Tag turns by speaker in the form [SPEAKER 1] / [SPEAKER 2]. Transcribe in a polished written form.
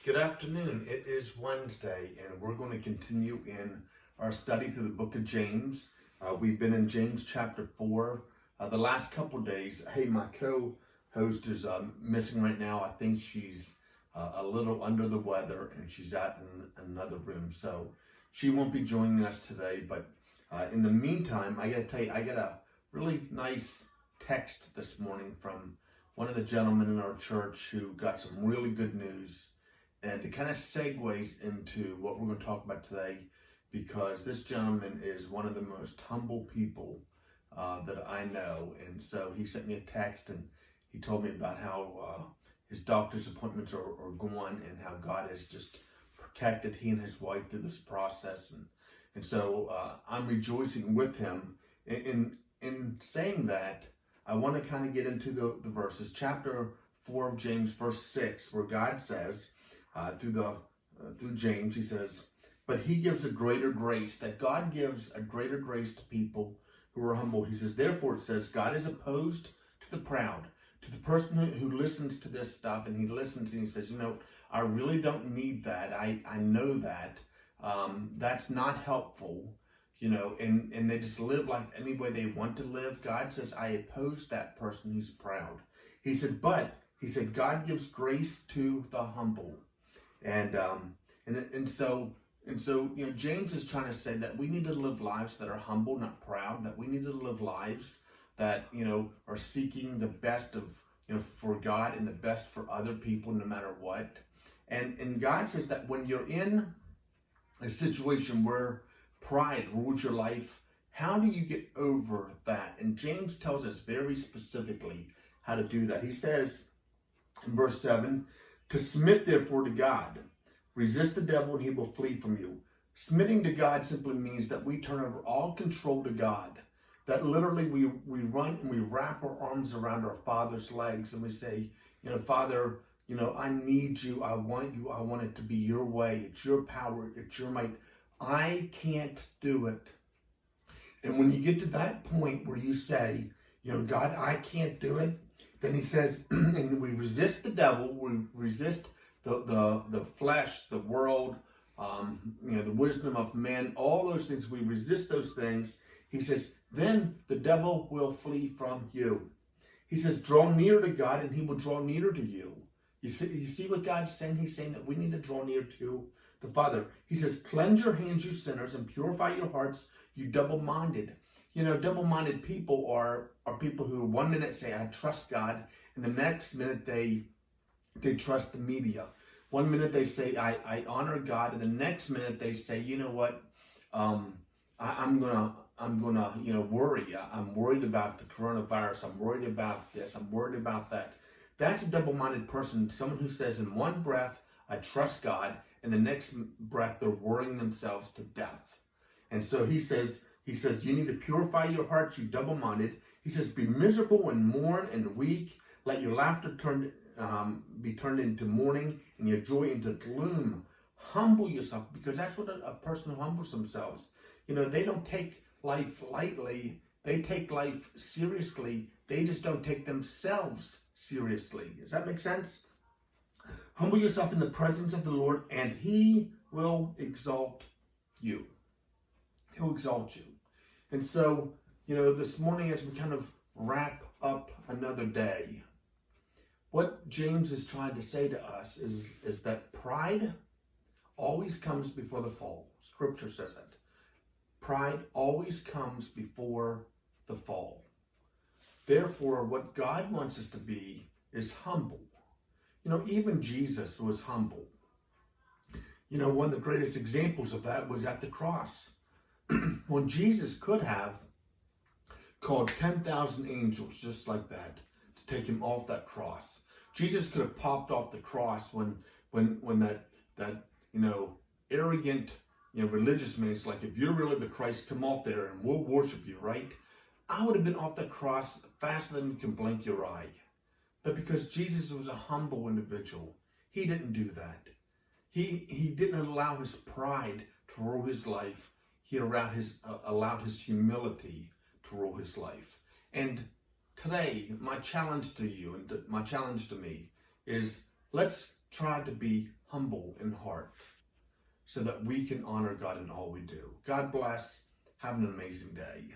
[SPEAKER 1] Good afternoon. It is Wednesday, and we're going to continue in our study through the book of James. We've been in James chapter 4 the last couple of days. Hey, my co-host is missing right now. I think she's a little under the weather, and she's out in another room, so she won't be joining us today. But in the meantime, I got to tell you, I got a really nice text this morning from one of the gentlemen in our church who got some really good news. And it kind of segues into what we're going to talk about today, because this gentleman is one of the most humble people that I know. And so he sent me a text and he told me about how his doctor's appointments are going and how God has just protected he and his wife through this process. And so I'm rejoicing with him. In saying that, I want to kind of get into the verses. Chapter 4 of James, verse 6, where God says, through James, he says, but he gives a greater grace, that God gives a greater grace to people who are humble. He says, therefore it says, God is opposed to the proud, to the person who listens to this stuff, and he listens and he says, I really don't need that. I know that. That's not helpful, and they just live life any way they want to live. God says, I oppose that person who's proud. He said, God gives grace to the humble. And so James is trying to say that we need to live lives that are humble, not proud, that we need to live lives that, are seeking the best of, for God and the best for other people, no matter what. And God says that when you're in a situation where pride rules your life, how do you get over that? And James tells us very specifically how to do that. He says in verse 7, to submit therefore to God, resist the devil and he will flee from you. Submitting to God simply means that we turn over all control to God. That literally we run and we wrap our arms around our Father's legs and we say, Father, I need you, I want it to be your way, it's your power, it's your might. I can't do it. And when you get to that point where you say, God, I can't do it, then he says, and we resist the devil, we resist the flesh, the world, the wisdom of men, all those things, we resist those things. He says, then the devil will flee from you. He says, draw near to God and he will draw near to you. You see what God's saying? He's saying that we need to draw near to the Father. He says, cleanse your hands, you sinners, and purify your hearts, you double-minded. Double-minded people are people who 1 minute say, I trust God, and the next minute they trust the media. 1 minute they say, I honor God, and the next minute they say, you know what, I'm gonna worry. I'm worried about the coronavirus. I'm worried about this. I'm worried about that. That's a double-minded person, someone who says in one breath, I trust God, and the next breath they're worrying themselves to death. And so he says, you need to purify your hearts, you double-minded. He says, be miserable and mourn and weak. Let your laughter be turned into mourning and your joy into gloom. Humble yourself, because that's what a person who humbles themselves. They don't take life lightly. They take life seriously. They just don't take themselves seriously. Does that make sense? Humble yourself in the presence of the Lord, and he will exalt you. He'll exalt you. And so, this morning as we kind of wrap up another day, what James is trying to say to us is that pride always comes before the fall. Scripture says it. Pride always comes before the fall. Therefore, what God wants us to be is humble. Even Jesus was humble. One of the greatest examples of that was at the cross. When Jesus could have called 10,000 angels just like that to take him off that cross. Jesus could have popped off the cross when that arrogant religious man is like, if you're really the Christ, come off there and we'll worship you, right? I would have been off the cross faster than you can blink your eye. But because Jesus was a humble individual, he didn't do that. He didn't allow his pride to rule his life. He allowed his humility to rule his life. And today, my challenge to you and my challenge to me is, let's try to be humble in heart so that we can honor God in all we do. God bless. Have an amazing day.